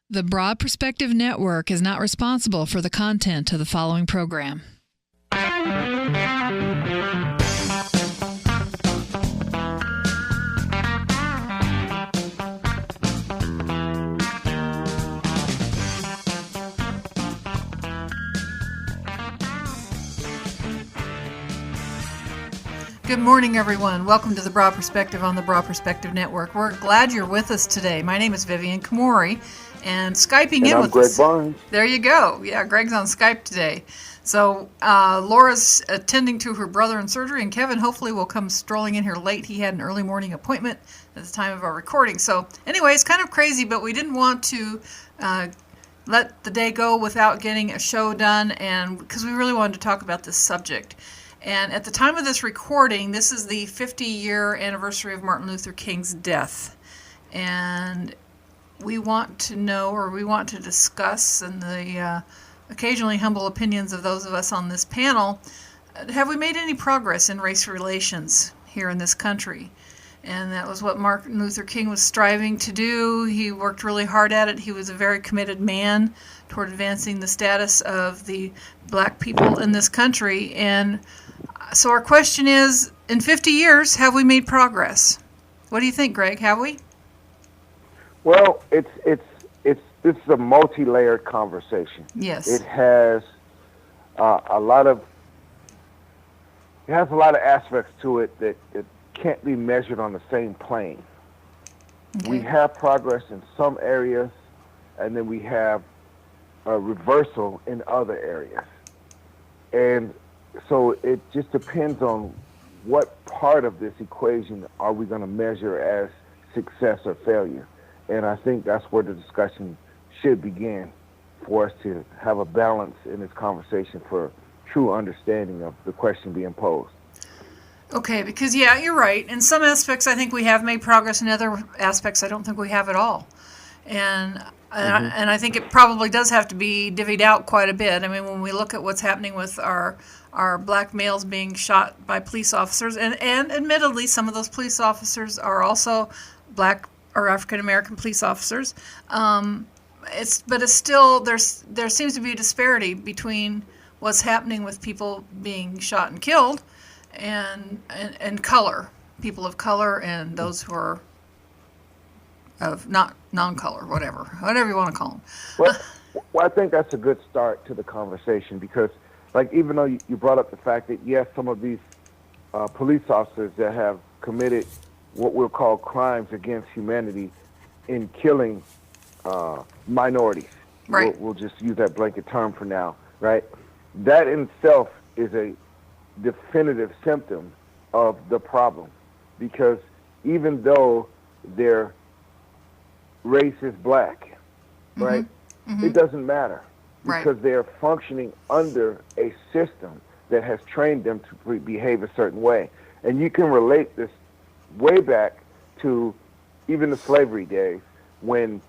The Broad Perspective Network is not responsible for the content of the following program. Good morning, everyone. Welcome to the Broad Perspective on the Broad Perspective Network. We're glad you're with us today. My name is Vivian Kamori, and Skyping in with Greg us. Barnes. There you go. Yeah, Greg's on Skype today. So Laura's attending to her brother in surgery, and Kevin hopefully will come strolling in here late. He had an early morning appointment at the time of our recording. So anyway, it's kind of crazy, but we didn't want to let the day go without getting a show done, and because we really wanted to talk about this subject. And at the time of this recording, this is the 50-year anniversary of Martin Luther King's death. And we want to know, or we want to discuss, in the occasionally humble opinions of those of us on this panel, have we made any progress in race relations here in this country? And that was what Martin Luther King was striving to do. He worked really hard at it. He was a very committed man toward advancing the status of the black people in this country. And so our question is, in 50 years, have we made progress? What do you think, Greg? Have we? Well, this is a multi-layered conversation. Yes. It has a lot of aspects to it that can't be measured on the same plane. Okay. We have progress in some areas, and then we have a reversal in other areas. And so it just depends on what part of this equation are we going to measure as success or failure. And I think that's where the discussion should begin, for us to have a balance in this conversation for true understanding of the question being posed. Okay, because, yeah, you're right. In some aspects, I think we have made progress. In other aspects, I don't think we have at all. And I think it probably does have to be divvied out quite a bit. I mean, when we look at what's happening with our black males being shot by police officers, and admittedly, some of those police officers are also black or African-American police officers, it's still, there seems to be a disparity between what's happening with people being shot and killed and color, people of color, and those who are of not non-color, whatever you want to call them. Well, I think that's a good start to the conversation, because, like, even though you brought up the fact that, yes, some of these police officers that have committed what we'll call crimes against humanity in killing minorities, right? We'll just use that blanket term for now, right? That in itself is a definitive symptom of the problem, because even though their race is black, right? Mm-hmm. It doesn't matter, because right. they're functioning under a system that has trained them to behave a certain way. And you can relate this way back to even the slavery days, when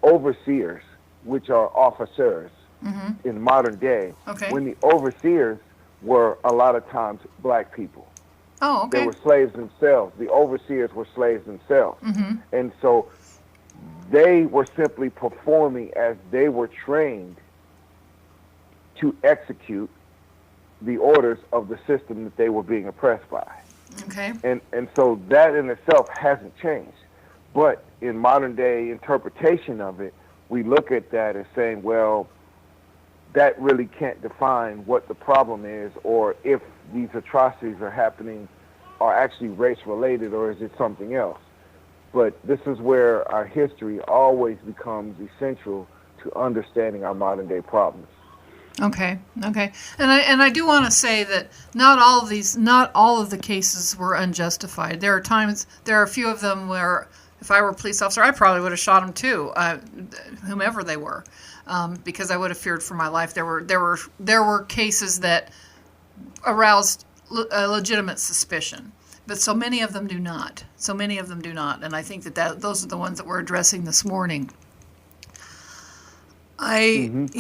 overseers, which are officers in modern day, when the overseers were a lot of times black people. Oh, okay. They were slaves themselves. The overseers were slaves themselves. Mm-hmm. And so they were simply performing as they were trained to execute the orders of the system that they were being oppressed by. Okay. And so that in itself hasn't changed. But in modern day interpretation of it, we look at that as saying, well, that really can't define what the problem is, or if these atrocities are happening are actually race related, or is it something else. But this is where our history always becomes essential to understanding our modern day problems. Okay. And I do want to say that not all of the cases were unjustified. There are a few of them where, if I were a police officer, I probably would have shot them too, whomever they were, because I would have feared for my life. There were cases that aroused legitimate suspicion, but so many of them do not. And I think that those are the ones that we're addressing this morning. And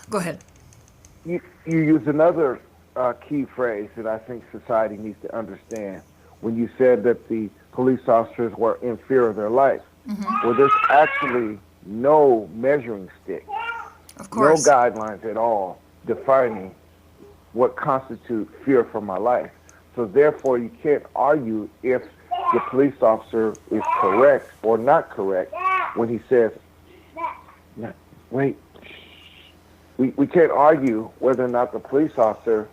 go ahead. You use another key phrase that I think society needs to understand when you said that the police officers were in fear of their life. Mm-hmm. Well, this actually no measuring stick, Of no course. guidelines at all defining what constitutes fear for my life. So therefore, you can't argue if the police officer is correct or not correct when he says, "No, wait, we can't argue whether or not the police officer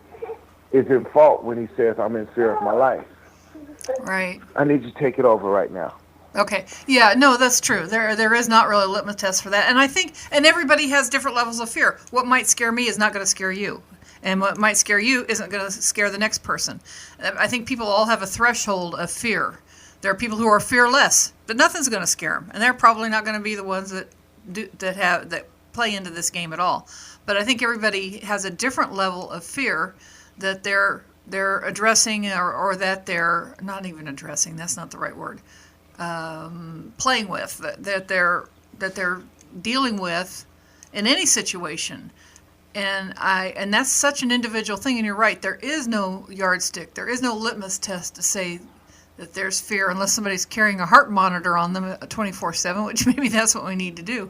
is in fault when he says, I'm in fear of my life. Right. I need you to take it over right now." Okay. Yeah, no, that's true. There is not really a litmus test for that. And I think and everybody has different levels of fear. What might scare me is not going to scare you. And what might scare you isn't going to scare the next person. I think people all have a threshold of fear. There are people who are fearless, but nothing's going to scare them. And they're probably not going to be the ones that play into this game at all. But I think everybody has a different level of fear that they're addressing or that they're not even addressing. That's not the right word. Playing with that they're dealing with in any situation, and that's such an individual thing. And you're right, there is no yardstick, there is no litmus test to say that there's fear unless somebody's carrying a heart monitor on them 24/7, which maybe that's what we need to do.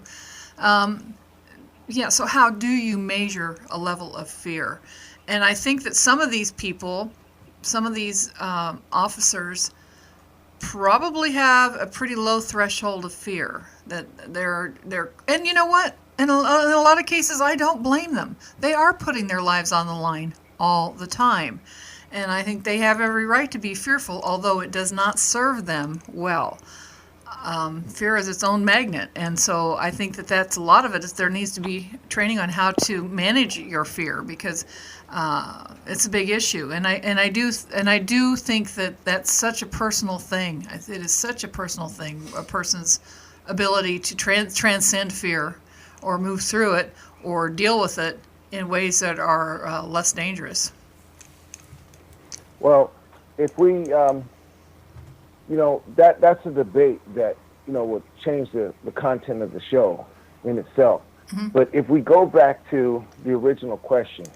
Yeah. So how do you measure a level of fear? And I think that some of these people, some of these officers, probably have a pretty low threshold of fear that they're and you know what, in a lot of cases I don't blame them. They are putting their lives on the line all the time, and I think they have every right to be fearful, although it does not serve them well. Fear is its own magnet, and so I think that's a lot of it is there needs to be training on how to manage your fear, because it's a big issue, and I do think that that's such a personal thing. It is such a personal thing, a person's ability to transcend fear, or move through it, or deal with it in ways that are less dangerous. Well, if we, that's a debate that, would change the content of the show in itself. Mm-hmm. But if we go back to the original question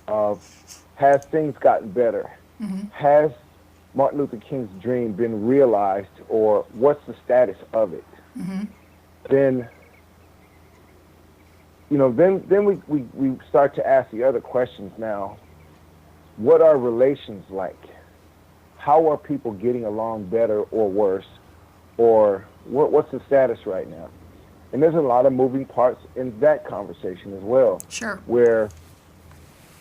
of, has things gotten better? Mm-hmm. Has Martin Luther King's dream been realized, or what's the status of it? Mm-hmm. Then we start to ask the other questions now. What are relations like? How are people getting along better or worse? Or what's the status right now? And there's a lot of moving parts in that conversation as well. Sure. Where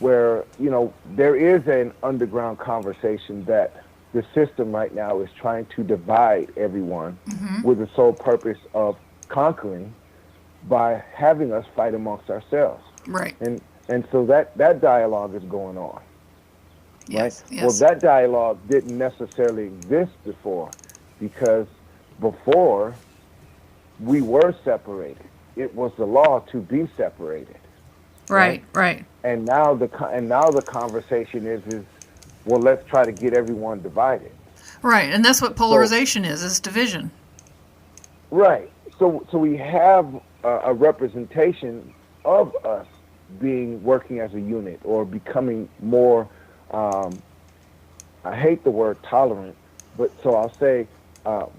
there is an underground conversation that the system right now is trying to divide everyone with the sole purpose of conquering by having us fight amongst ourselves. Right. And so that dialogue is going on. Yes, right? yes. Well, that dialogue didn't necessarily exist before, because before we were separated. It was the law to be separated. Right, right. And now the conversation is well, let's try to get everyone divided. Right, and that's what polarization is division. Right. So we have a representation of us working as a unit, or becoming more, I hate the word tolerant, but so I'll say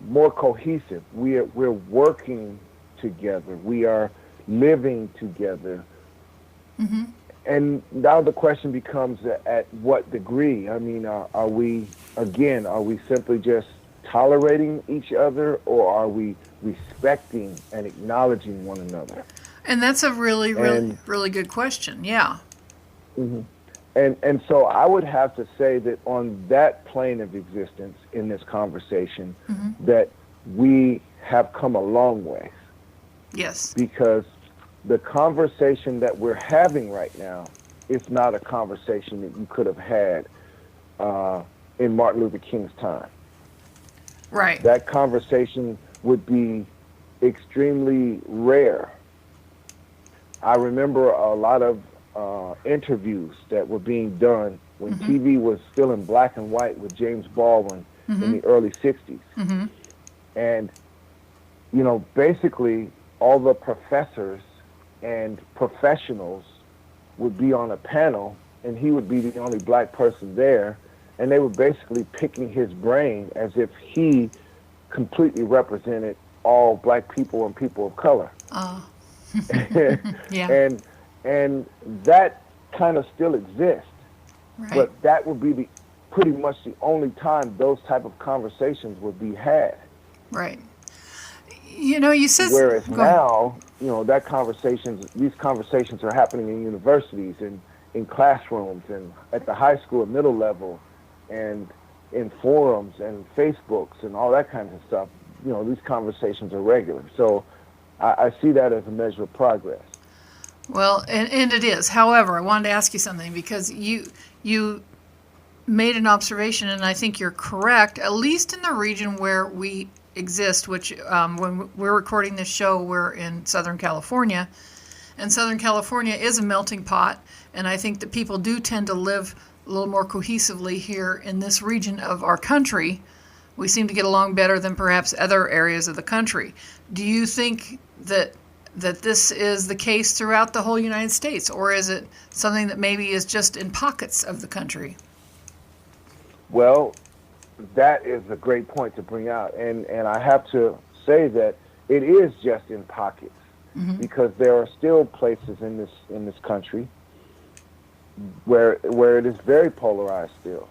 more cohesive. We're working together. We are living together. Mm-hmm. And now the question becomes, at what degree? I mean, are we simply just tolerating each other, or are we respecting and acknowledging one another? And that's a really good question. Yeah. Mm-hmm. And so I would have to say that on that plane of existence in this conversation, that we have come a long way. Yes. Because the conversation that we're having right now is not a conversation that you could have had in Martin Luther King's time. Right. That conversation would be extremely rare. I remember a lot of interviews that were being done when TV was still in black and white with James Baldwin in the early 60s. Mm-hmm. And, basically all the professors and professionals would be on a panel, and he would be the only black person there, and they were basically picking his brain as if he completely represented all black people and people of color. Yeah. and that kind of still exists, Right. but that would be pretty much the only time those type of conversations would be had. Right. You said. Whereas Go ahead. now, these conversations are happening in universities and in classrooms and at the high school and middle level and in forums and Facebooks and all that kind of stuff. These conversations are regular. So I see that as a measure of progress. Well, and it is. However, I wanted to ask you something because you made an observation, and I think you're correct, at least in the region where we exist, which when we're recording this show, we're in Southern California. And Southern California is a melting pot, and I think that people do tend to live a little more cohesively here in this region of our country. We seem to get along better than perhaps other areas of the country. Do you think that this is the case throughout the whole United States, or is it something that maybe is just in pockets of the country? Well, that is a great point to bring out, and I have to say that it is just in pockets, because there are still places in this country where it is very polarized still,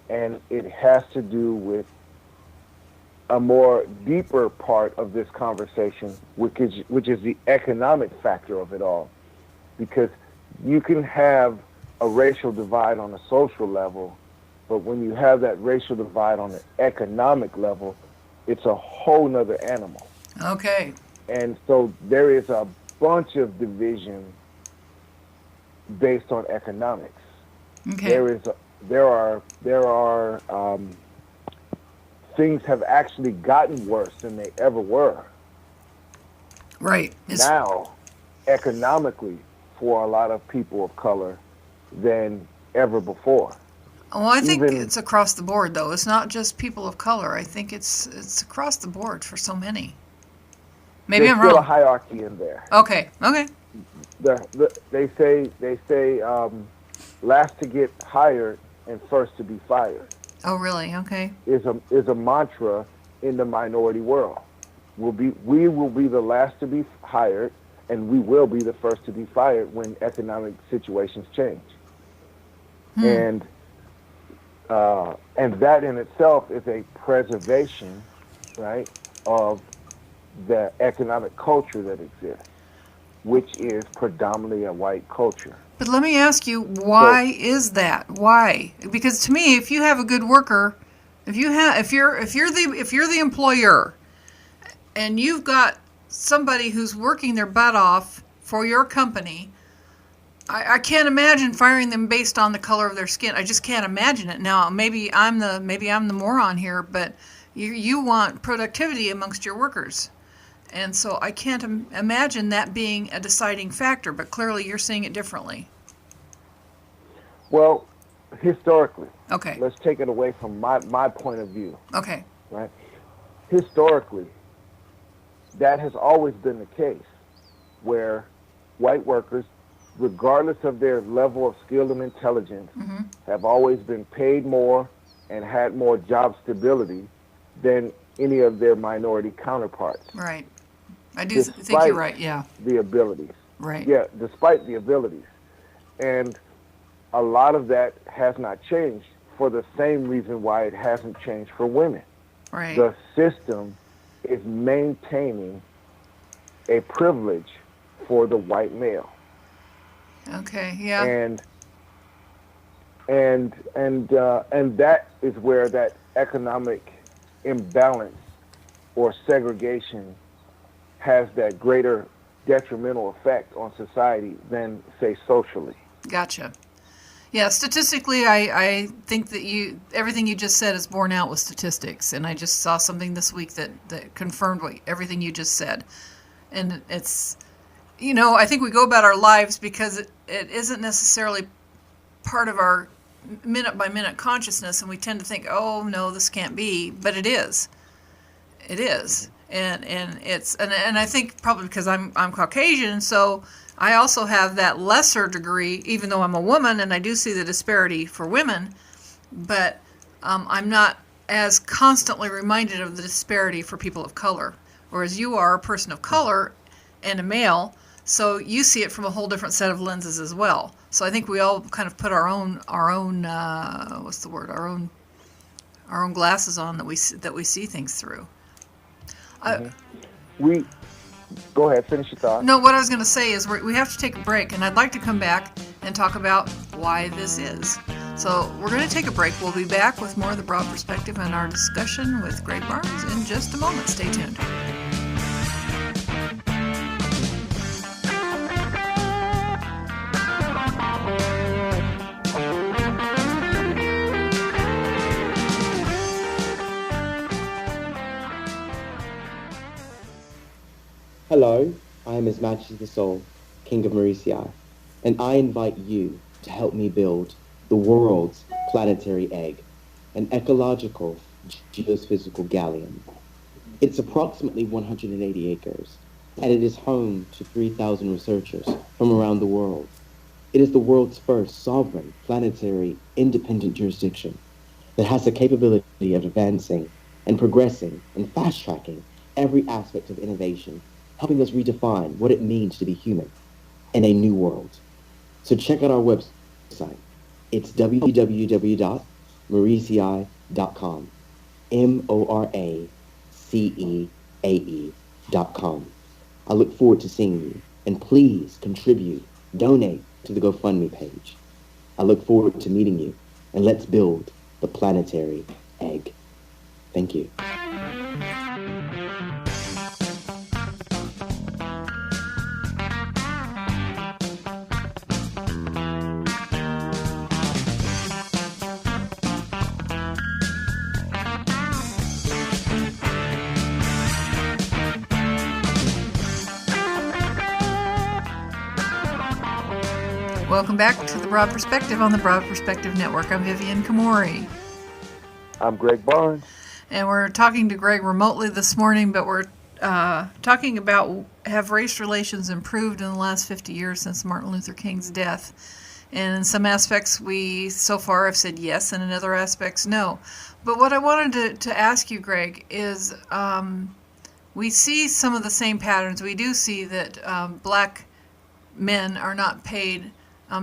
and it has to do with a more deeper part of this conversation, which is the economic factor of it all, because you can have a racial divide on a social level, but when you have that racial divide on the economic level, it's a whole nother animal. Okay. And so there is a bunch of division based on economics. Okay. There are things have actually gotten worse than they ever were. Right. Now, economically, for a lot of people of color than ever before. Well, I think it's across the board, though. It's not just people of color. I think it's across the board for so many. Maybe There's I'm wrong. still a hierarchy in there. Okay. They say last to get hired and first to be fired. Oh, really? Okay. Is a mantra in the minority world. We will be the last to be hired, and we will be the first to be fired when economic situations change. And that in itself is a preservation, right, of the economic culture that exists, which is predominantly a white culture. But let me ask you, why is that? Why? Because to me, if you have a good worker, if you're the employer, and you've got somebody who's working their butt off for your company, I can't imagine firing them based on the color of their skin. I just can't imagine it. Now, maybe I'm the moron here, but you want productivity amongst your workers. And so I can't imagine that being a deciding factor, but clearly you're seeing it differently. Well, historically. Okay. Let's take it away from my point of view. Okay. Right? Historically, that has always been the case, where white workers, regardless of their level of skill and intelligence, have always been paid more and had more job stability than any of their minority counterparts. Right. I do think you're right, yeah. The abilities. Right. Yeah, despite the abilities. And a lot of that has not changed for the same reason why it hasn't changed for women. Right. The system is maintaining a privilege for the white male. Okay, yeah. And that is where that economic imbalance or segregation has that greater detrimental effect on society than, say, socially. Gotcha. Yeah, statistically, I think that everything you just said is borne out with statistics, and I just saw something this week that confirmed everything you just said. And it's, I think we go about our lives because it isn't necessarily part of our minute-by-minute consciousness, and we tend to think, oh, no, this can't be, but it is. It is. And I think probably because I'm Caucasian, so I also have that lesser degree, even though I'm a woman, and I do see the disparity for women, but I'm not as constantly reminded of the disparity for people of color. whereas you are a person of color and a male, so you see it from a whole different set of lenses as well. So I think we all kind of put our own what's the word, our own glasses on that we see things through. We go ahead, finish your thought. No, what I was going to say is we have to take a break, and I'd like to come back and talk about why this is. So we're going to take a break. We'll be back with more of the broad perspective and our discussion with Greg Barnes in just a moment. Stay tuned. Hello, I am His Majesty the Soul, King of Mauritius, and I invite you to help me build the world's planetary egg, an ecological geophysical galleon. It's approximately 180 acres, and it is home to 3,000 researchers from around the world. It is the world's first sovereign, planetary, independent jurisdiction that has the capability of advancing and progressing and fast-tracking every aspect of innovation, helping us redefine what it means to be human in a new world. So check out our website. It's www.mauricii.com. MORACEAE.com. I look forward to seeing you, and please contribute, donate to the GoFundMe page. I look forward to meeting you, and let's build the planetary egg. Thank you. Welcome back to The Broad Perspective on the Broad Perspective Network. I'm Vivian Kamori. I'm Greg Barnes. And we're talking to Greg remotely this morning, but we're talking about, have race relations improved in the last 50 years since Martin Luther King's death? And in some aspects, we so far have said yes, and in other aspects, no. But what I wanted to ask you, Greg, is we see some of the same patterns. We do see that black men are not paid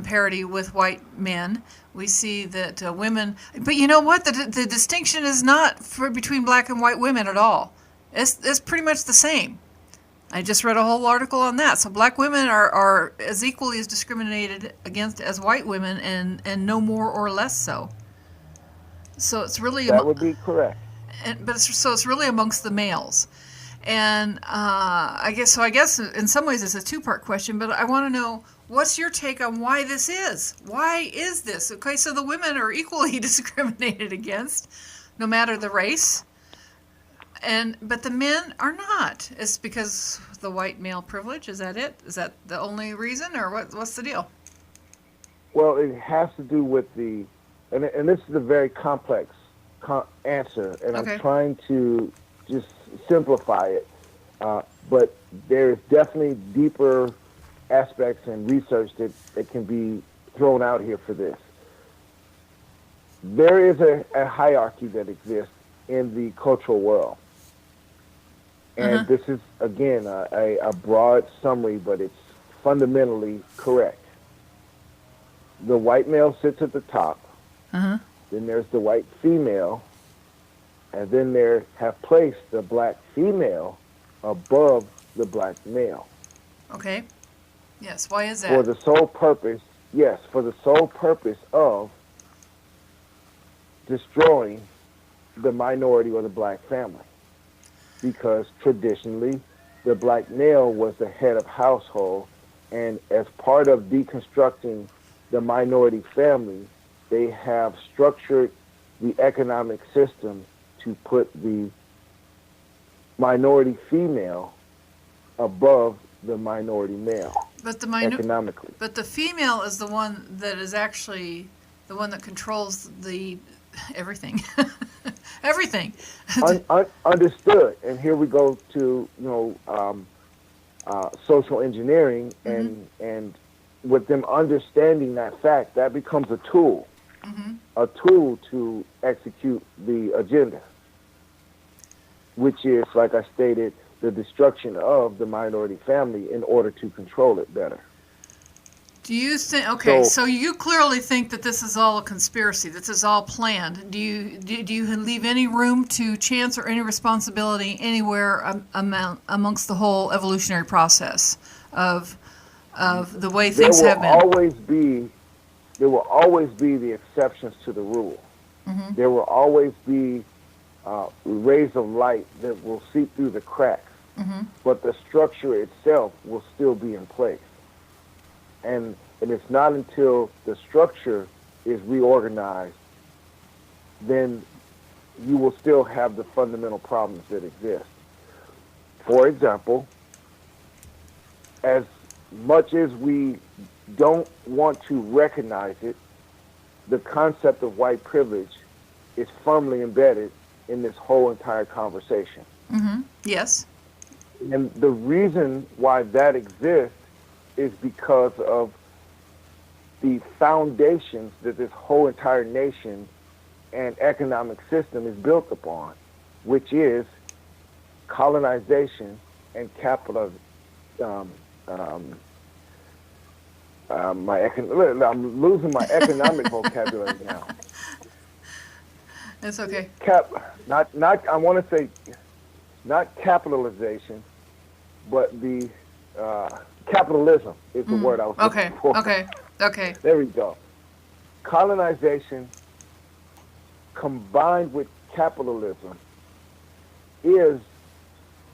parity with white men. We see that women, but you know what? The distinction is not between black and white women at all. It's pretty much the same. I just read a whole article on that. So black women are as equally as discriminated against as white women, and no more or less so. So it's really that would be correct. So it's really amongst the males. And I guess in some ways it's a two-part question, but I want to know, what's your take on why this is? Why is this? Okay, so the women are equally discriminated against, no matter the race, but the men are not. It's because the white male privilege. Is that it? Is that the only reason, or what's the deal? Well, it has to do with and this is a very complex answer, and okay. I'm trying to just simplify it, but there's definitely deeper aspects and research that can be thrown out here for this. There is a hierarchy that exists in the cultural world, and this is, again, a broad summary, but it's fundamentally correct. The white male sits at the top, then there's the white female, and then there have placed the black female above the black male. Okay. Yes. Why is that? For the sole purpose of destroying the minority or the black family. Because traditionally, the black male was the head of household, and as part of deconstructing the minority family, they have structured the economic system to put the minority female above the minority male, but economically. But the female is the one that is actually the one that controls everything. Everything. Understood. And here we go to social engineering, and with them understanding that fact, that becomes a tool to execute the agenda, which is, like I stated, the destruction of the minority family in order to control it better. Do you think? Okay, So- so you clearly think that this is all a conspiracy. This is all planned. Do you leave any room to chance or any responsibility anywhere amongst the whole evolutionary process of the way things have been? There will always be the exceptions to the rule. Mm-hmm. There will always be rays of light that will seep through the cracks, Mm-hmm. but the structure itself will still be in place. And it's not until the structure is reorganized, then you will still have the fundamental problems that exist. For example, as much as we don't want to recognize it, the concept of white privilege is firmly embedded in this whole entire conversation. Mm-hmm. Yes. And the reason why that exists is because of the foundations that this whole entire nation and economic system is built upon, which is colonization and capitalism. I'm losing my economic vocabulary now. It's okay. I want to say not capitalization, but the capitalism is the word I was looking for. Okay. There we go. Colonization combined with capitalism is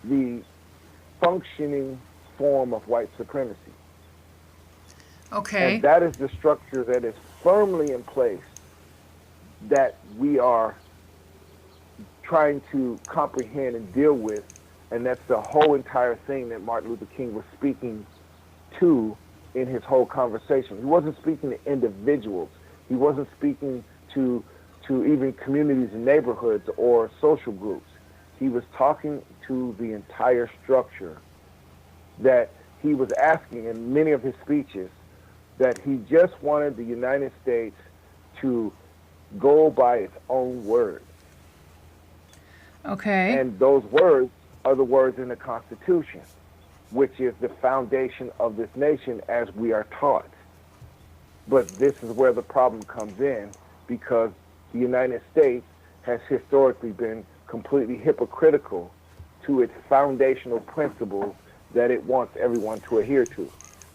the functioning form of white supremacy. Okay. And that is the structure that is firmly in place that we are trying to comprehend and deal with. And that's the whole entire thing that Martin Luther King was speaking to in his whole conversation. He wasn't speaking to individuals. He wasn't speaking to even communities and neighborhoods or social groups. He was talking to the entire structure that he was asking in many of his speeches that he just wanted the United States to go by its own words. Okay. And those words are the words in the Constitution, which is the foundation of this nation as we are taught. But this is where the problem comes in, because the United States has historically been completely hypocritical to its foundational principles that it wants everyone to adhere to.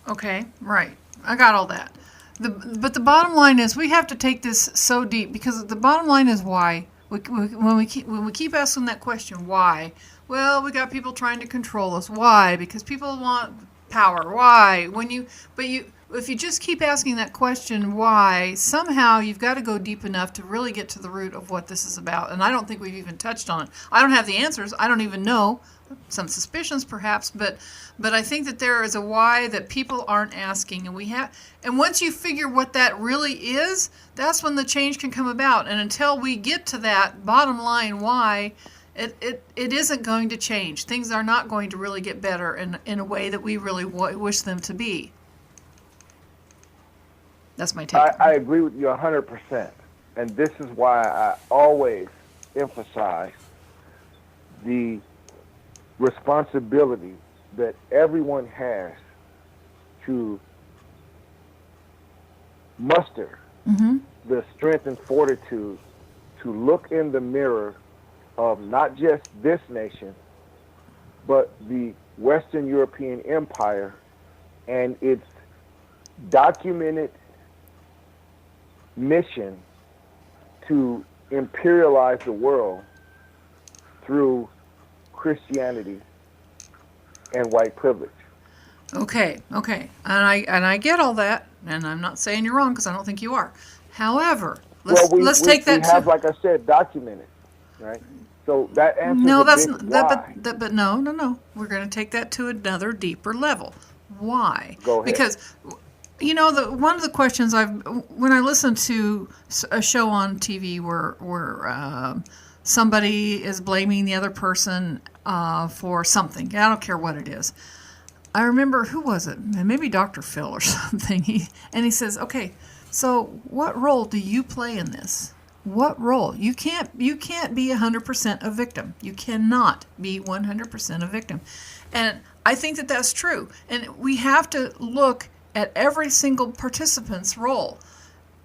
Okay, right. I got all that. But the bottom line is we have to take this so deep, because the bottom line is why. When we keep asking that question, why? Well, we got people trying to control us. Why? Because people want power. Why? If you just keep asking that question, why, somehow you've got to go deep enough to really get to the root of what this is about. And I don't think we've even touched on it. I don't have the answers. I don't even know. Some suspicions, perhaps, but I think that there is a why that people aren't asking, and once you figure what that really is, that's when the change can come about. And until we get to that bottom line why, it isn't going to change. Things are not going to really get better in a way that we really wish them to be. That's my take. I agree with you 100%, and this is why I always emphasize the responsibility that everyone has to muster the strength and fortitude to look in the mirror of not just this nation, but the Western European Empire and its documented mission to imperialize the world through Christianity and white privilege. Okay, and I get all that, and I'm not saying you're wrong, because I don't think you are. However, let's take that. We have, like I said, documented, right? So that answers but no. We're going to take that to another deeper level. Why? Go ahead. Because one of the questions when I listen to a show on TV where somebody is blaming the other person for something. I don't care what it is. I remember, who was it? Maybe Dr. Phil or something. He says, okay, so what role do you play in this? What role? You can't be 100% a victim. You cannot be 100% a victim. And I think that that's true. And we have to look at every single participant's role.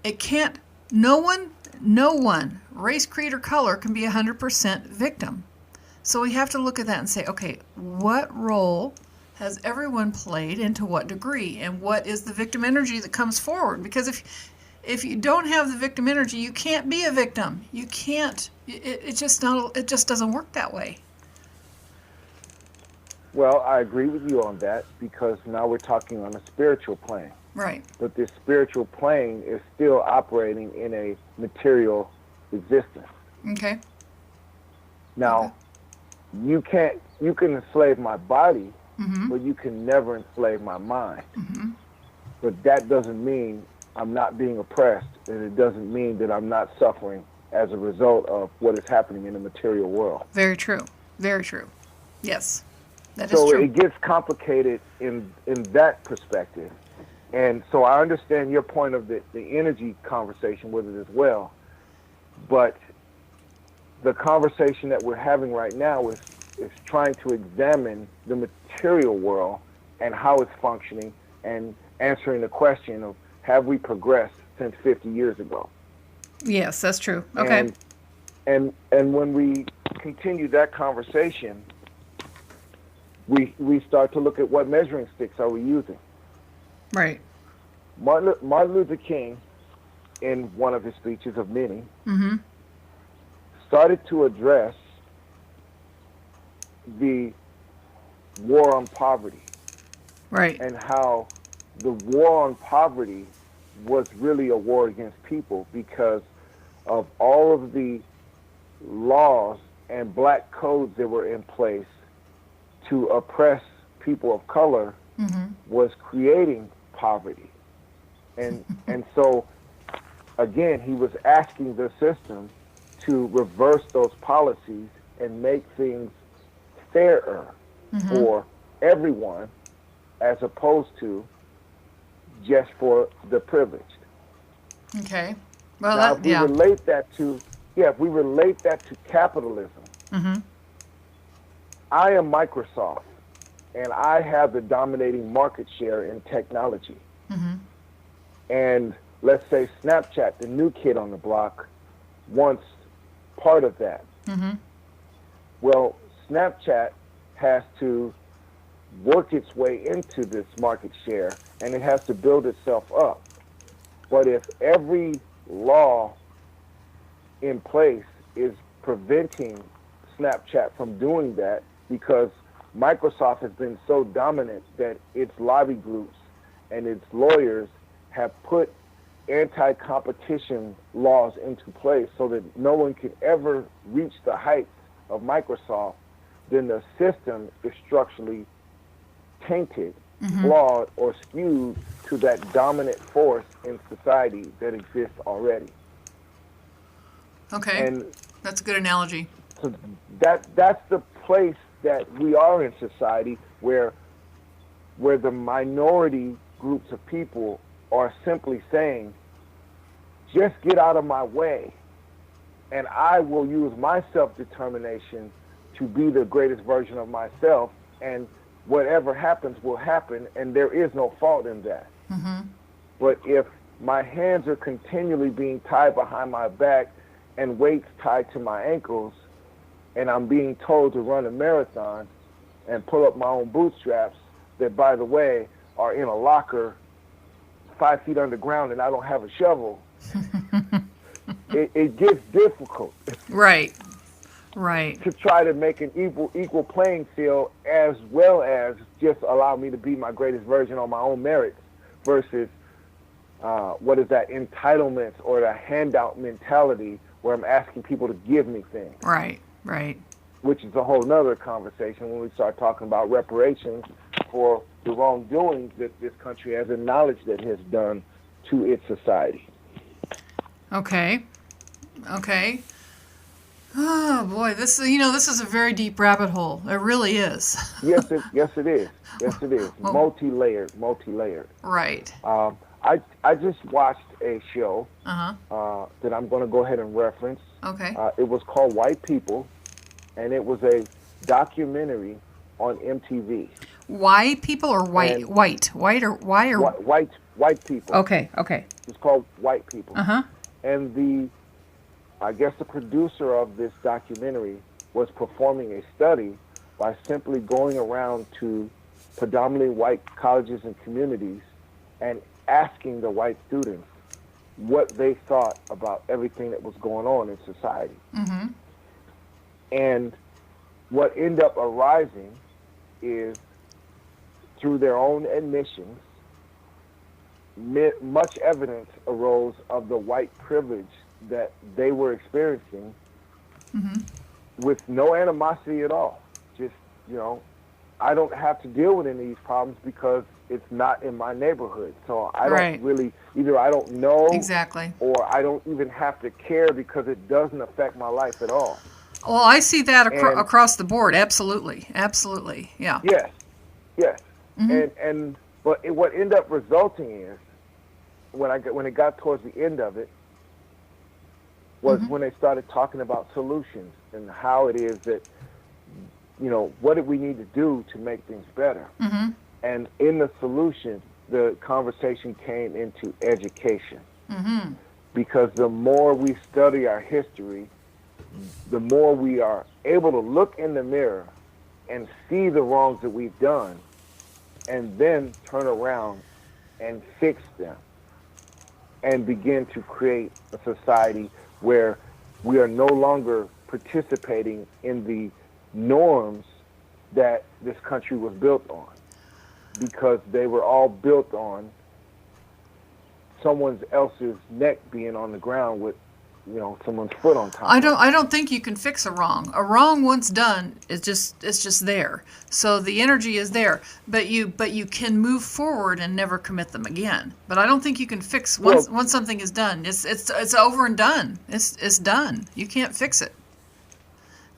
It can't, no one, race, creed, or color can be 100% victim. So we have to look at that and say, okay, what role has everyone played and to what degree? And what is the victim energy that comes forward? Because if you don't have the victim energy, you can't be a victim. You can't. It just doesn't work that way. Well, I agree with you on that, because now we're talking on a spiritual plane. Right. But this spiritual plane is still operating in a material existence. Okay. Now, you can enslave my body, Mm-hmm. but you can never enslave my mind. Mm-hmm. But that doesn't mean I'm not being oppressed, and it doesn't mean that I'm not suffering as a result of what is happening in the material world. Very true. Very true. Yes, that is So true. it gets complicated in that perspective. And so I understand your point of the energy conversation with it as well. But the conversation that we're having right now is trying to examine the material world and how it's functioning, and answering the question of, have we progressed since 50 years ago? Yes, that's true. Okay. And when we continue that conversation, we start to look at what measuring sticks are we using. Right. Martin Luther King, in one of his speeches of many, Mm-hmm. started to address the war on poverty, Right. and how the war on poverty was really a war against people, because of all of the laws and black codes that were in place to oppress people of color Mm-hmm. was creating poverty. And so, again, he was asking the system to reverse those policies and make things fairer for everyone, as opposed to just for the privileged. Okay. Well, Now, that, yeah. if we relate that to capitalism, Mm-hmm. I am Microsoft, and I have the dominating market share in technology. Mm-hmm. And let's say Snapchat, the new kid on the block, wants part of that. Mm-hmm. Well, Snapchat has to work its way into this market share, and it has to build itself up. But if every law in place is preventing Snapchat from doing that, because Microsoft has been so dominant that its lobby groups and its lawyers have put anti-competition laws into place so that no one can ever reach the heights of Microsoft, then the system is structurally tainted, flawed, or skewed to that dominant force in society that exists already. Okay. And That's a good analogy. so that's the place that we are in society, where the minority groups of people are simply saying, just get out of my way, and I will use my self-determination to be the greatest version of myself, and whatever happens will happen, and there is no fault in that. Mm-hmm. But if my hands are continually being tied behind my back and weights tied to my ankles, and I'm being told to run a marathon and pull up my own bootstraps that, by the way, are in a locker 5 feet underground, and I don't have a shovel, it gets difficult Right. Right. to try to make an equal playing field, as well as just allow me to be my greatest version on my own merits, versus what is that, entitlement or the handout mentality, where I'm asking people to give me things. Right. Right. Which is a whole nother conversation when we start talking about reparations for the wrongdoings that this country has acknowledged that it has done to its society. Okay. Okay. Oh boy, this is a very deep rabbit hole. It really is. Yes, it is. Yes, it is. Well- Multi-layered. Right. I just watched a show Uh-huh. that I'm going to go ahead and reference. Okay. It was called White People, and it was a documentary on MTV. Why people or white? And White or why or? White people. Okay. Okay. It's called White People. Uh-huh. And I guess the producer of this documentary was performing a study by simply going around to predominantly white colleges and communities and asking the white students what they thought about everything that was going on in society. Mm-hmm. And what ended up arising is, through their own admissions, much evidence arose of the white privilege that they were experiencing with no animosity at all. Just, I don't have to deal with any of these problems because it's not in my neighborhood. So I don't really, either I don't know exactly, or I don't even have to care because it doesn't affect my life at all. Well, I see that across the board. Absolutely. Absolutely. Yeah. Yes. Mm-hmm. But what ended up resulting is, when it got towards the end of it, was when they started talking about solutions and how it is that, what do we need to do to make things better? Mm-hmm. And in the solution, the conversation came into education. Mm-hmm. Because the more we study our history, the more we are able to look in the mirror and see the wrongs that we've done and then turn around and fix them and begin to create a society where we are no longer participating in the norms that this country was built on, because they were all built on someone else's neck being on the ground with someone's foot on top. I don't think you can fix a wrong. A wrong once done it's just there. So the energy is there, but you can move forward and never commit them again. But I don't think you can fix once something is done. It's over and done. It's done. You can't fix it.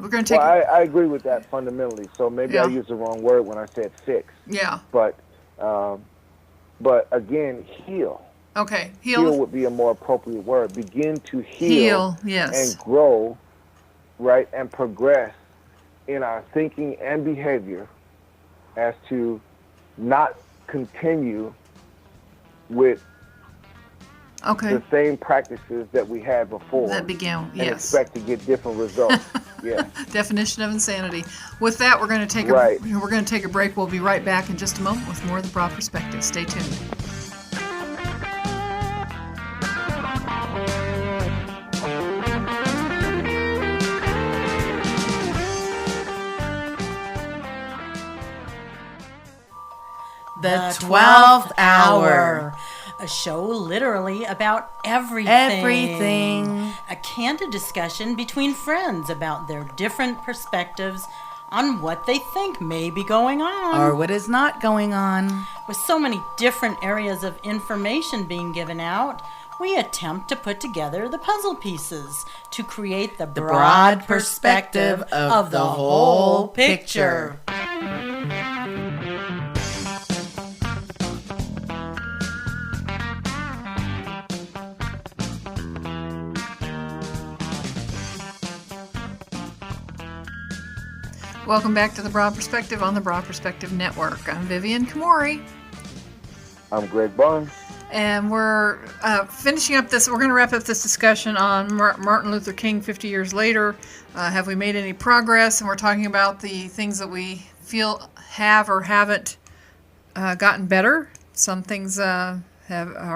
We're going to take. Well, I agree with that fundamentally. So maybe I used the wrong word when I said fix. Yeah. But again, heal. Okay, heal would be a more appropriate word. Begin to heal, yes, and grow, right, and progress in our thinking and behavior as to not continue with the same practices that we had before. That began, and expect to get different results. Yeah. Definition of insanity. With that, we're going to take a break. We'll be right back in just a moment with more of the Broad Perspective. Stay tuned. The 12th Hour. A show literally about everything. A candid discussion between friends about their different perspectives on what they think may be going on. Or what is not going on. With so many different areas of information being given out, we attempt to put together the puzzle pieces to create the broad perspective of the whole picture. Welcome back to the Broad Perspective on the Broad Perspective Network. I'm Vivian Kamori. I'm Greg Barnes. And we're finishing up this. We're going to wrap up this discussion on Martin Luther King 50 years later. Have we made any progress? And we're talking about the things that we feel have or haven't gotten better. Some things are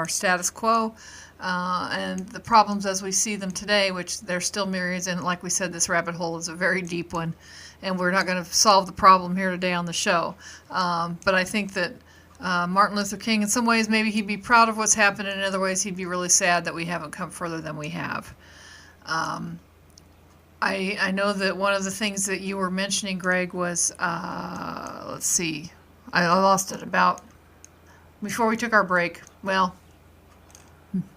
status quo. And the problems as we see them today, which there's still myriads. And like we said, this rabbit hole is a very deep one. And we're not going to solve the problem here today on the show. But I think that Martin Luther King, in some ways, maybe he'd be proud of what's happened, and in other ways, he'd be really sad that we haven't come further than we have. I know that one of the things that you were mentioning, Greg, was, let's see, I lost it about before we took our break. Well,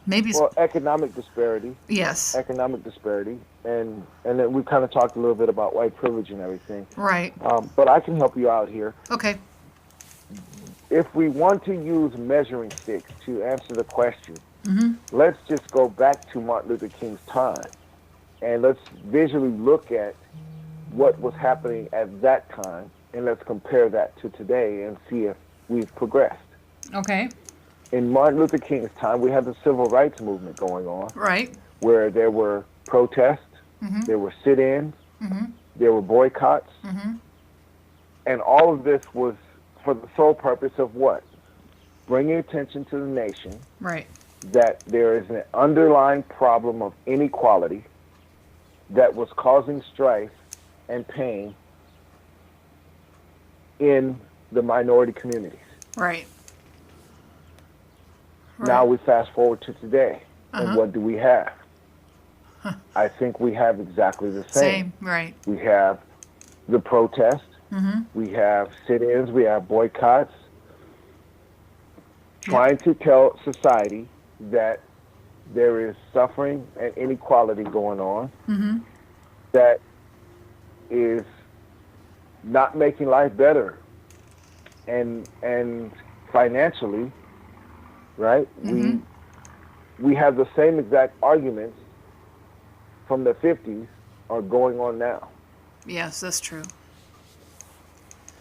maybe economic disparity. Yes. Economic disparity. And then we kind of talked a little bit about white privilege and everything. Right. But I can help you out here. Okay. if we want to use measuring sticks to answer the question, let's just go back to Martin Luther King's time and let's visually look at what was happening at that time and let's compare that to today and see if we've progressed. Okay. In Martin Luther King's time, we had the civil rights movement going on, Right. where there were protests, there were sit-ins, there were boycotts, and all of this was for the sole purpose of what? Bringing attention to the nation Right. that there is an underlying problem of inequality that was causing strife and pain in the minority communities. Right. Now we fast forward to today, and what do we have? I think we have exactly the same. Right. We have the protest, we have sit-ins, we have boycotts, trying to tell society that there is suffering and inequality going on that is not making life better. And financially, right? We have the same exact arguments from the 50s are going on now, Yes, that's true.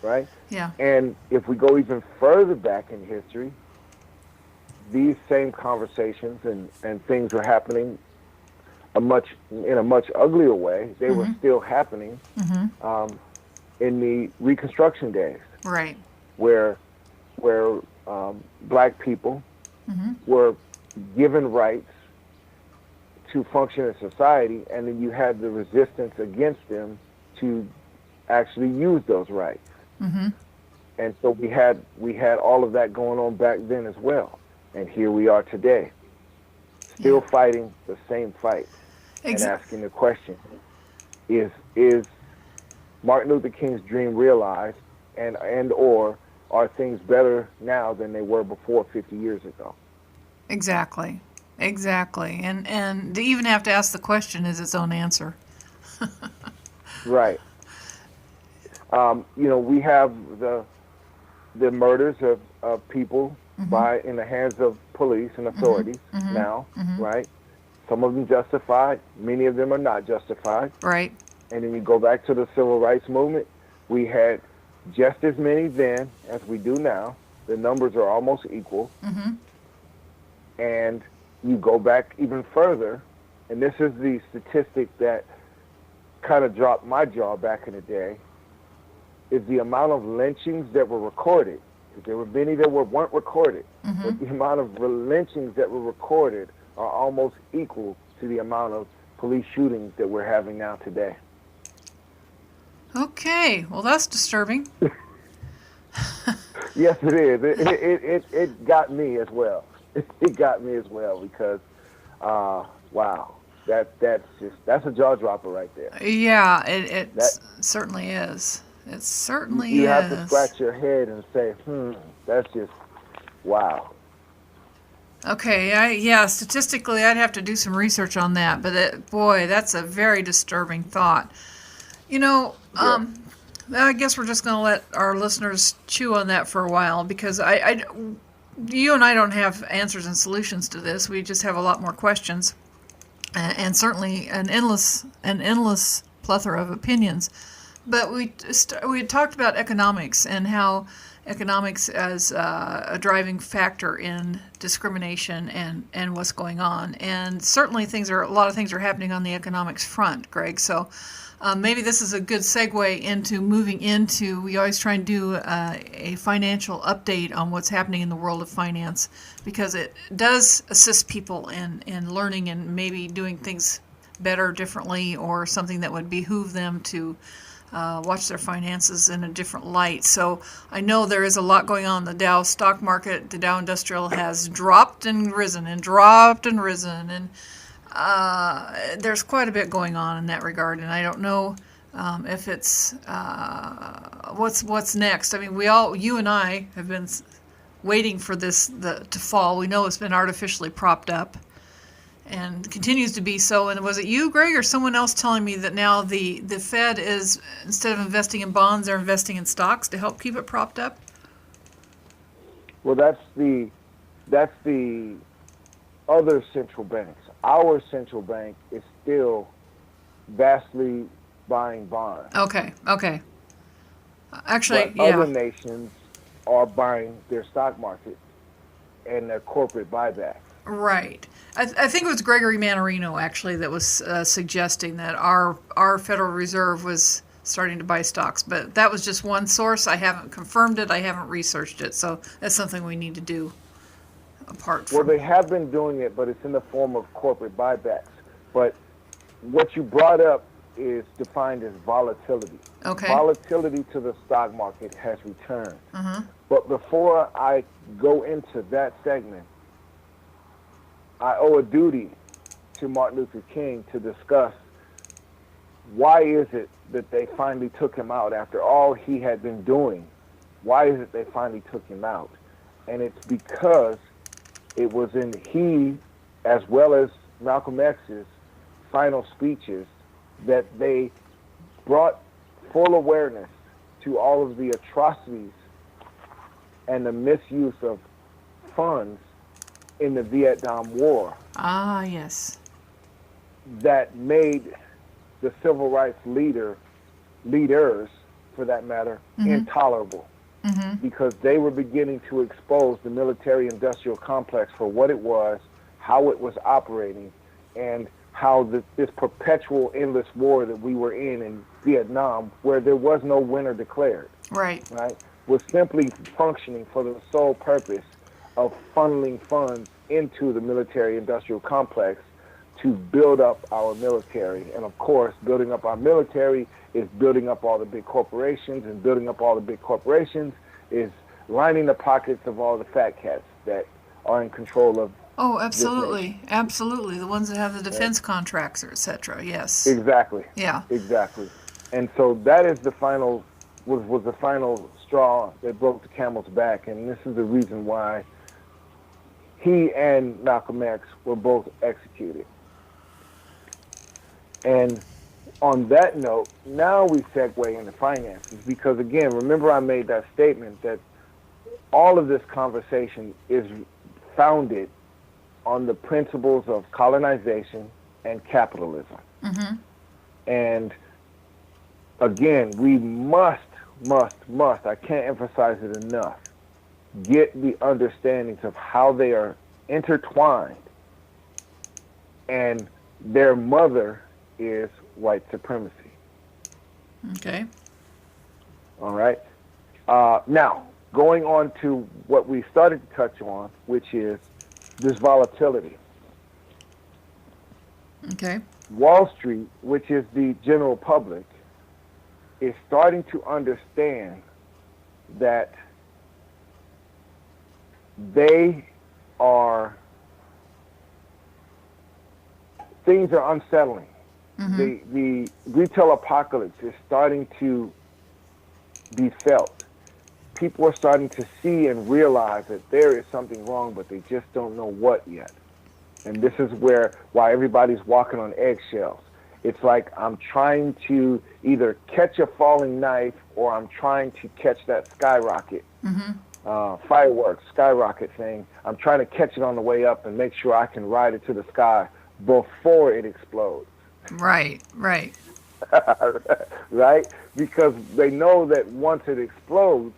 right? Yeah. And if we go even further back in history, these same conversations and things were happening in a much uglier way. They were still happening in the Reconstruction days, Right. where black people were given rights to function in society, and then you had the resistance against them to actually use those rights. And so we had all of that going on back then as well. And here we are today, still fighting the same fight and asking the question, is Martin Luther King's dream realized, and or are things better now than they were before 50 years ago? Exactly. And to even have to ask the question is its own answer. Right. We have the murders of people in the hands of police and authorities now, right? Some of them justified, many of them are not justified. Right. And then you go back to the civil rights movement, we had just as many then as we do now. The numbers are almost equal. And you go back even further, and this is the statistic that kind of dropped my jaw back in the day, is the amount of lynchings that were recorded. There were many that weren't recorded, but the amount of lynchings that were recorded are almost equal to the amount of police shootings that we're having now today. Okay. Well, that's disturbing. Yes, it is. It got me as well. It got me as well because, wow, that's a jaw dropper right there. Yeah, it certainly is. It certainly you is. have to scratch your head and say, that's just, wow. Okay, statistically, I'd have to do some research on that, but boy, that's a very disturbing thought. I guess we're just going to let our listeners chew on that for a while because you and I don't have answers and solutions to this. We just have a lot more questions, and certainly an endless plethora of opinions. But we had talked about economics and how economics as a driving factor in discrimination and what's going on. And certainly a lot of things are happening on the economics front, Greg. So maybe this is a good segue into moving into, we always try and do a financial update on what's happening in the world of finance because it does assist people in learning and maybe doing things better, differently, or something that would behoove them to watch their finances in a different light. So I know there is a lot going on in the Dow stock market. The Dow Industrial has dropped and risen and dropped and risen, and there's quite a bit going on in that regard. And I don't know if it's what's next. I mean, you and I have been waiting for this to fall. We know it's been artificially propped up and continues to be so. And was it you, Greg, or someone else telling me that now the Fed is, instead of investing in bonds, they're investing in stocks to help keep it propped up? Well, that's the other central banks. Our central bank is still vastly buying bonds. Okay. Actually, But other nations are buying their stock market and their corporate buybacks. Right. I think it was Gregory Mannarino actually that was suggesting that our Federal Reserve was starting to buy stocks, but that was just one source. I haven't confirmed it. I haven't researched it, so that's something we need to do apart from. Well, they have been doing it, but it's in the form of corporate buybacks. But what you brought up is defined as volatility. Okay. Volatility to the stock market has returned. Mm-hmm. But before I go into that segment, I owe a duty to Martin Luther King to discuss why is it that they finally took him out after all he had been doing. Why is it they finally took him out? And it's because it was in he, as well as Malcolm X's final speeches, that they brought full awareness to all of the atrocities and the misuse of funds in the Vietnam War. Ah, yes. That made the civil rights leaders, for that matter, intolerable. Mm-hmm. Because they were beginning to expose the military-industrial complex for what it was, how it was operating, and how this perpetual endless war that we were in Vietnam, where there was no winner declared, Right. was simply functioning for the sole purpose of funneling funds into the military-industrial complex to build up our military. And of course, building up our military is building up all the big corporations, and building up all the big corporations is lining the pockets of all the fat cats that are in control of. Oh, absolutely. Absolutely. The ones that have the defense contracts, or et cetera. Yes. Exactly. Yeah. Exactly. And so that is the final, was the final straw that broke the camel's back. And this is the reason why he and Malcolm X were both executed. And on that note, now we segue into finances, because again, remember I made that statement that all of this conversation is founded on the principles of colonization and capitalism. Mm-hmm. And again, we must, I can't emphasize it enough, get the understandings of how they are intertwined, and their mother is white supremacy. Okay. All right. Now, going on to what we started to touch on, which is this volatility. Okay. Wall Street, which is the general public, is starting to understand that things are unsettling. Mm-hmm. The retail apocalypse is starting to be felt. People are starting to see and realize that there is something wrong, but they just don't know what yet. And this is why everybody's walking on eggshells. It's like I'm trying to either catch a falling knife, or I'm trying to catch that skyrocket, fireworks, skyrocket thing. I'm trying to catch it on the way up and make sure I can ride it to the sky before it explodes. Right. Right? Because they know that once it explodes,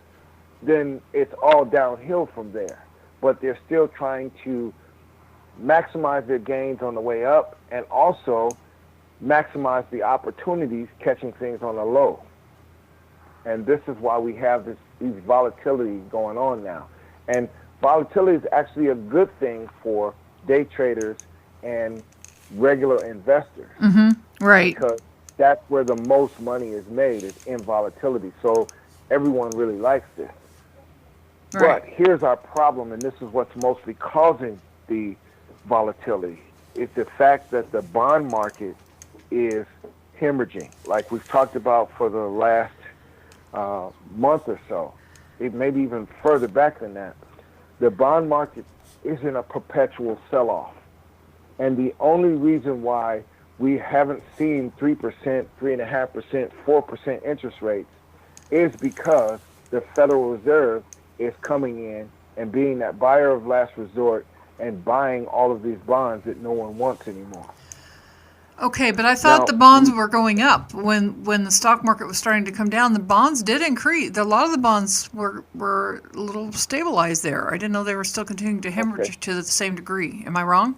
then it's all downhill from there. But they're still trying to maximize their gains on the way up, and also maximize the opportunities catching things on the low. And this is why we have these volatility going on now. And volatility is actually a good thing for day traders and regular investors. Mm-hmm. Right. Because that's where the most money is made, is in volatility. So everyone really likes this. Right. But here's our problem, and this is what's mostly causing the volatility. It's the fact that the bond market is hemorrhaging, like we've talked about for the last month or so. It may be even further back than that. The bond market is in a perpetual sell-off. And the only reason why we haven't seen 3%, 3.5%, 4% interest rates is because the Federal Reserve is coming in and being that buyer of last resort and buying all of these bonds that no one wants anymore. Okay, but I thought Now, the bonds were going up when the stock market was starting to come down. The bonds did increase. A lot of the bonds were a little stabilized there. I didn't know they were still continuing to hemorrhage to the same degree. Am I wrong?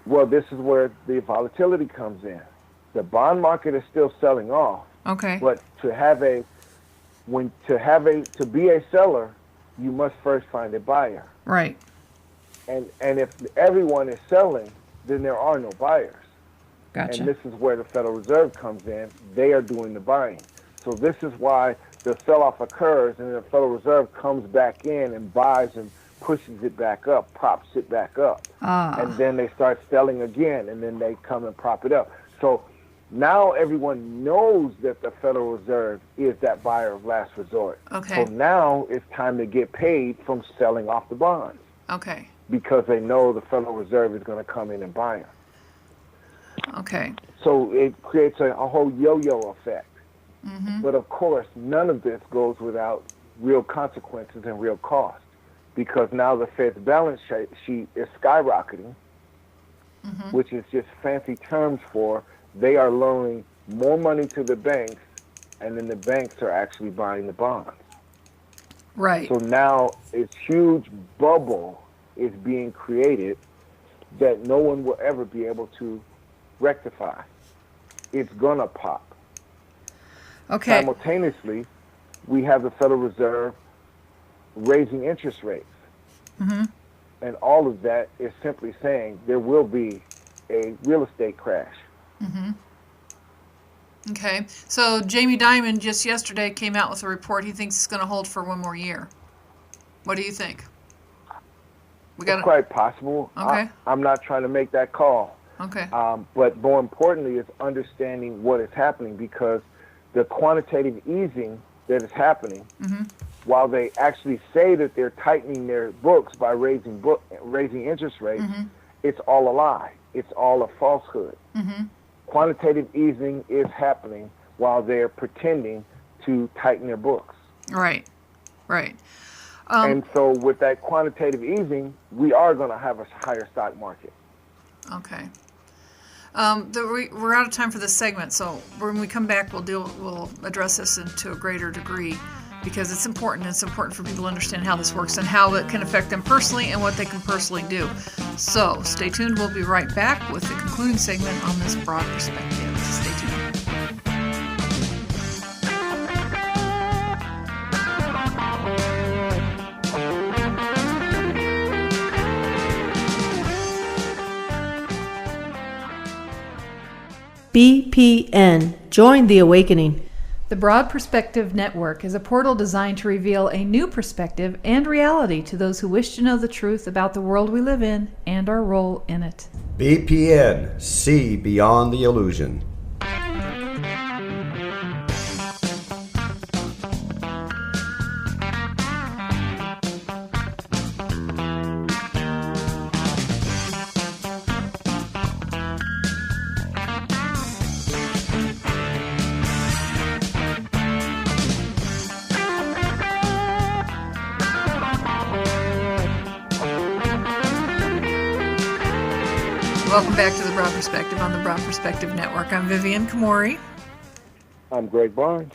Well, this is where the volatility comes in. The bond market is still selling off, Okay. but to be a seller, you must first find a buyer. Right. And if everyone is selling, then there are no buyers. Gotcha. And this is where the Federal Reserve comes in. They are doing the buying. So this is why the sell-off occurs, and the Federal Reserve comes back in and buys and pushes it back up, props it back up. And then they start selling again, and then they come and prop it up. So now everyone knows that the Federal Reserve is that buyer of last resort. Okay. So now it's time to get paid from selling off the bonds Okay. because they know the Federal Reserve is going to come in and buy them. Okay. So it creates a whole yo-yo effect. But of course, none of this goes without real consequences and real cost, because now the Fed's balance sheet is skyrocketing, which is just fancy terms for they are loaning more money to the banks, and then the banks are actually buying the bonds. Right. So now this huge bubble is being created that no one will ever be able to rectify. It's gonna pop. Okay. Simultaneously, we have the Federal Reserve raising interest rates. And all of that is simply saying there will be a real estate crash. Okay. So Jamie Dimon just yesterday came out with a report. He thinks it's going to hold for one more year. What do you think? It's quite possible. Okay. I'm not trying to make that call. Okay. But more importantly is understanding what is happening, because the quantitative easing that is happening, while they actually say that they're tightening their books by raising interest rates, it's all a lie. It's all a falsehood. Quantitative easing is happening while they're pretending to tighten their books. Right. Right. And so with that quantitative easing, we are going to have a higher stock market. Okay. We're out of time for this segment, so when we come back, we'll address this to a greater degree, because it's important. It's important for people to understand how this works and how it can affect them personally and what they can personally do. So stay tuned. We'll be right back with the concluding segment on this broad perspective. Stay tuned. BPN. Join the awakening. The Broad Perspective Network is a portal designed to reveal a new perspective and reality to those who wish to know the truth about the world we live in and our role in it. BPN. See beyond the illusion. Welcome back to The Broad Perspective on the Broad Perspective Network. I'm Vivian Kamori. I'm Greg Barnes.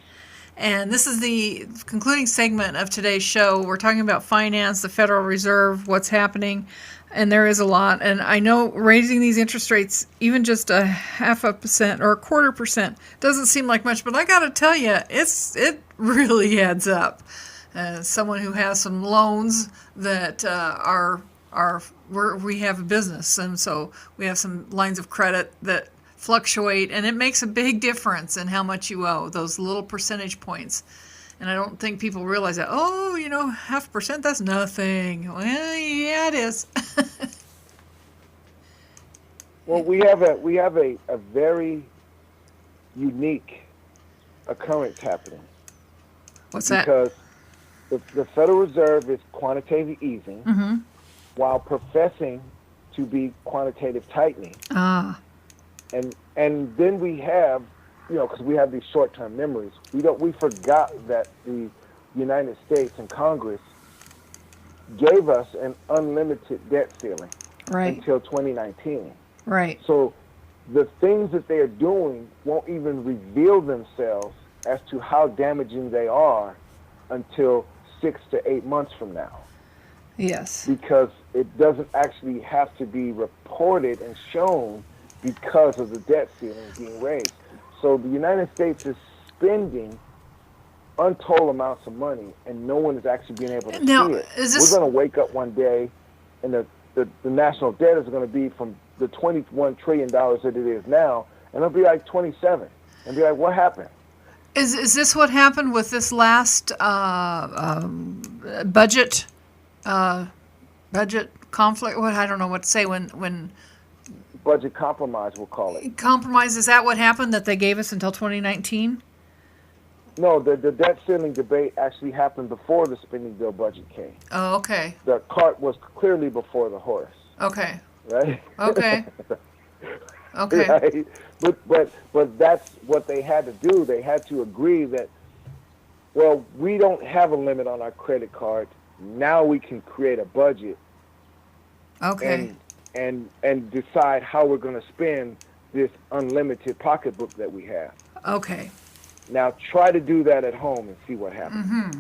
And this is the concluding segment of today's show. We're talking about finance, the Federal Reserve, what's happening, and there is a lot. And I know raising these interest rates, even just 0.5% or 1/4%, doesn't seem like much, but I got to tell you, it really adds up. Someone who has some loans that we have a business, and so we have some lines of credit that fluctuate, and it makes a big difference in how much you owe, those little percentage points. And I don't think people realize that, 0.5%, that's nothing. Well, yeah, it is. Well, we have a very unique occurrence happening. What's that? Because the Federal Reserve is quantitative easing, while professing to be quantitative tightening. And then we have, because we have these short-term memories, we forgot that the United States and Congress gave us an unlimited debt ceiling Right. until 2019. Right. So the things that they are doing won't even reveal themselves as to how damaging they are until 6 to 8 months from now, Yes. because it doesn't actually have to be reported and shown because of the debt ceiling being raised. So the United States is spending untold amounts of money, and no one is actually being able to Now, see it. is this- We're going to wake up one day, and the national debt is going to be from the $21 trillion that it is now, and it'll be like 27, and be like, what happened? Is this what happened with this last budget conflict? What, I don't know what to say, when Budget compromise, we'll call it. compromise, is that what happened, that they gave us until 2019? No, the debt ceiling debate actually happened before the spending bill budget came. Oh, okay. The cart was clearly before the horse, Okay. right? Okay. Okay. Right? But that's what they had to do. They had to agree that, well, we don't have a limit on our credit card. Now we can create a budget Okay. and decide how we're going to spend this unlimited pocketbook that we have. Okay. Now try to do that at home and see what happens.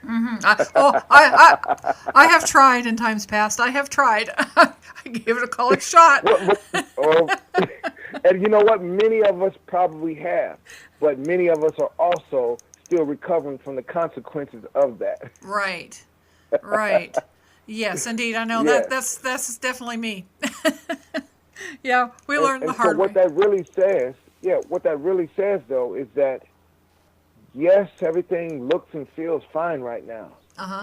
I have tried in times past. I have tried. I gave it a college shot. Oh, and you know what? Many of us probably have, but many of us are also still recovering from the consequences of that. Right. Right. Yes, indeed. I know Yes. that's definitely me. Yeah, we learned the And hard so what way. that really says, what that really says though is that yes, everything looks and feels fine right now,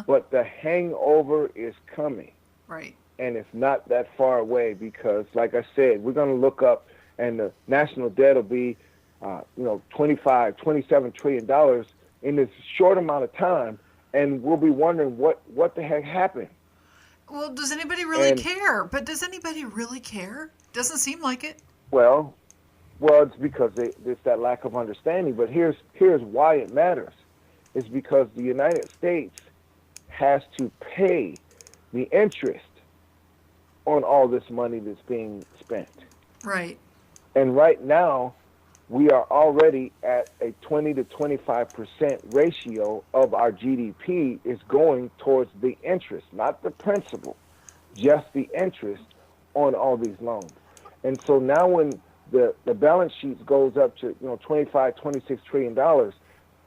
but the hangover is coming. Right. And it's not that far away, because, like I said, we're going to look up, and the national debt will be, $27 trillion in this short amount of time, and we'll be wondering what the heck happened. Well, does anybody really And- care? But does anybody really care? Doesn't seem like it. Well, it's because it's that lack of understanding. But here's why it matters. It's because the United States has to pay the interest on all this money that's being spent. Right. And right now, we are already at a 20 to 25% ratio of our GDP is going towards the interest, not the principal, just the interest on all these loans. And so now when the balance sheet goes up to 25, 26 trillion dollars,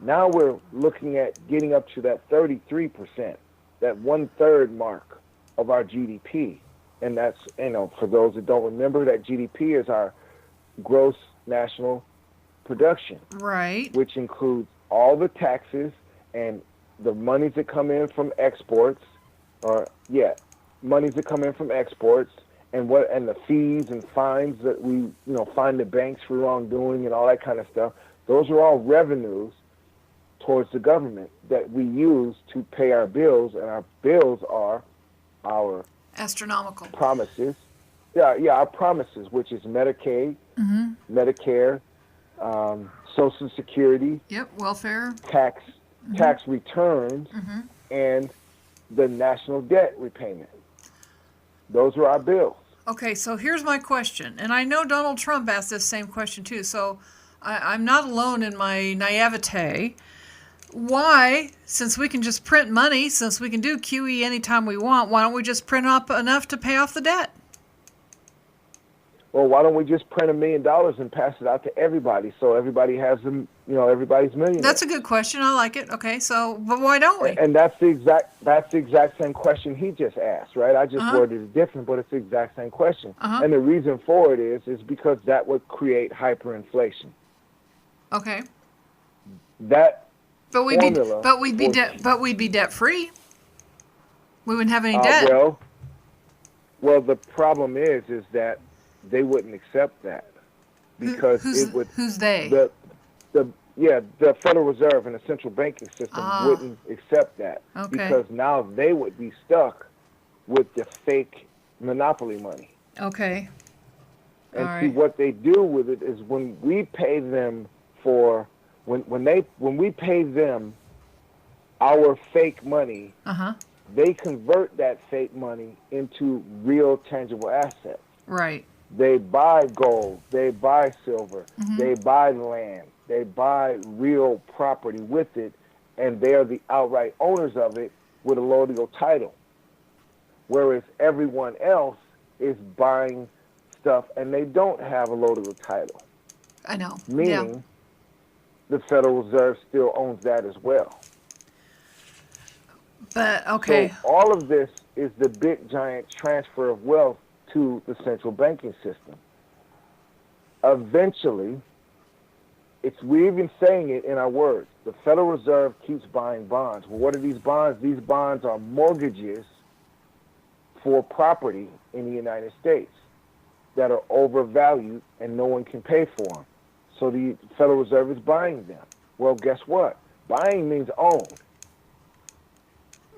now we're looking at getting up to that 33%, that 1/3 mark of our GDP. And that's, for those that don't remember, that GDP is our gross national production, Right. which includes all the taxes and the monies that come in from exports, monies that come in from exports, and the fees and fines that we fine the banks for wrongdoing and all that kind of stuff. Those are all revenues towards the government that we use to pay our bills, and our bills are our Astronomical. promises. Our promises, which is Medicaid, Medicare, Social Security, Yep. Welfare. tax returns, and the national debt repayment. Those are our bills. Okay, so here's my question, and I know Donald Trump asked this same question too, so I'm not alone in my naivete. Why, since we can just print money, since we can do QE anytime we want, why don't we just print up enough to pay off the debt? Well, why don't we just print $1 million and pass it out to everybody, so everybody has them, everybody's millionaire? That's a good question. I like it. Okay, so but why don't we? And that's the exact same question he just asked, right? I just worded it different, but it's the exact same question. And the reason for it is because that would create hyperinflation. Okay. That But we'd be debt free. We wouldn't have any debt. Well, the problem is that they wouldn't accept that, because Who's they? The Federal Reserve and the central banking system wouldn't accept that, because now they would be stuck with the fake monopoly money. Okay. And All see, right. what they do with it is when we pay them when we pay them our fake money, they convert that fake money into real tangible assets. Right. They buy gold, they buy silver, they buy land, they buy real property with it, and they're the outright owners of it with a legal title. Whereas everyone else is buying stuff and they don't have a legal title. I know. Meaning the Federal Reserve still owns that as well. But, okay. So all of this is the big, giant transfer of wealth to the central banking system. Eventually, we're even saying it in our words, the Federal Reserve keeps buying bonds. Well, what are these bonds? These bonds are mortgages for property in the United States that are overvalued and no one can pay for them. So the Federal Reserve is buying them. Well, guess what? Buying means own.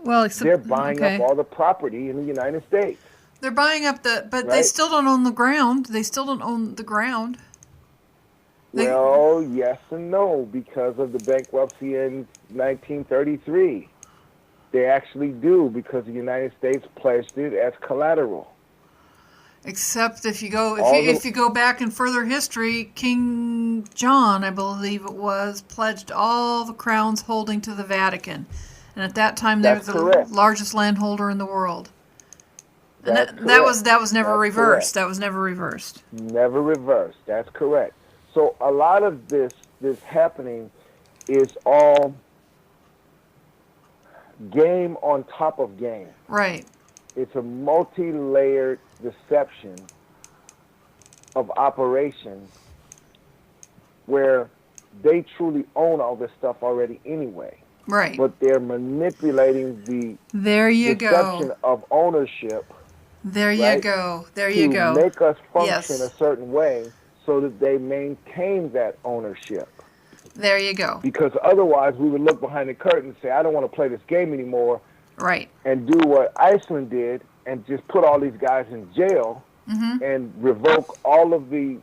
Well, except, they're buying up all the property in the United States. They're buying up but they still don't own the ground. They still don't own the ground. Well, yes and no, because of the bankruptcy in 1933. They actually do, because the United States pledged it as collateral. Except if you go back in further history, King John, I believe it was, pledged all the crown's holding to the Vatican. And at that time, they were the largest landholder in the world. And that was never reversed. That was never reversed. Never reversed. That's correct. So a lot of this happening is all game on top of game. Right. It's a multi-layered deception of operation where they truly own all this stuff already anyway. Right. But they're manipulating the deception of ownership. There you go. There you go. To make us function a certain way so that they maintain that ownership. There you go. Because otherwise we would look behind the curtain and say, I don't want to play this game anymore. Right. And do what Iceland did and just put all these guys in jail and revoke all of the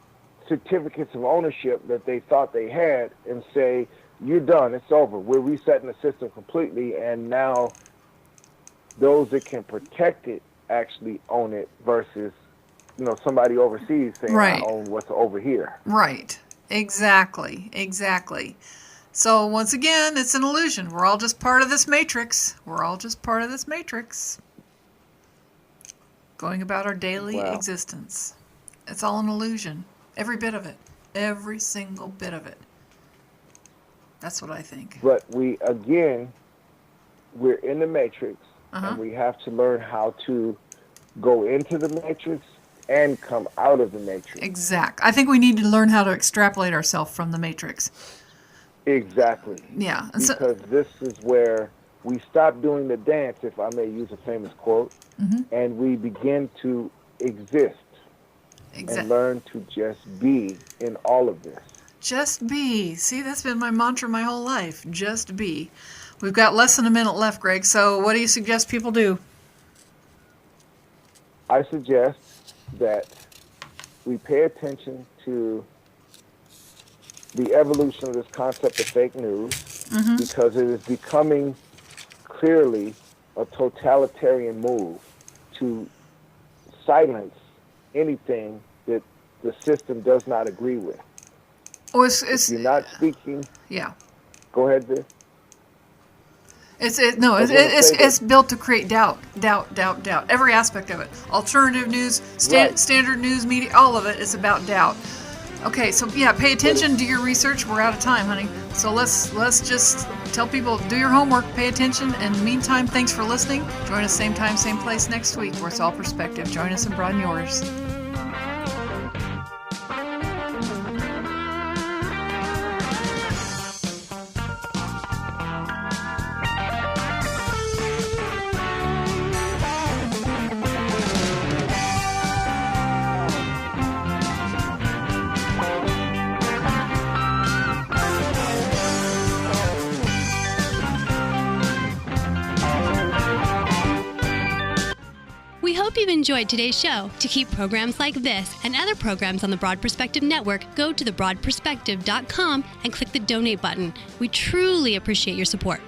certificates of ownership that they thought they had and say, you're done, it's over. We're resetting the system completely, and now those that can protect it actually own it versus, somebody overseas saying, I own what's over here. Right. Exactly. So once again, it's an illusion. We're all just part of this matrix. Going about our daily existence. It's all an illusion. Every bit of it. Every single bit of it. That's what I think. But we're in the matrix, and we have to learn how to go into the matrix and come out of the matrix. Exactly. I think we need to learn how to extrapolate ourselves from the matrix. Exactly. Yeah. Because this is where we stop doing the dance, if I may use a famous quote, and we begin to exist and learn to just be in all of this. Just be. See, that's been my mantra my whole life. Just be. We've got less than a minute left, Greg, so what do you suggest people do? I suggest that we pay attention to the evolution of this concept of fake news because it is becoming clearly a totalitarian move to silence anything that the system does not agree with. Oh, if you're not speaking. Yeah. Go ahead, Vic. It's built to create doubt. Every aspect of it. Alternative news, standard news media, all of it is about doubt. Okay, so pay attention, do your research. We're out of time, honey. So let's just tell people, do your homework, pay attention. And in the meantime, thanks for listening. Join us same time, same place next week, where it's all perspective. Join us and broaden yours. We hope you've enjoyed today's show. To keep programs like this and other programs on the Broad Perspective Network, go to thebroadperspective.com and click the donate button. We truly appreciate your support.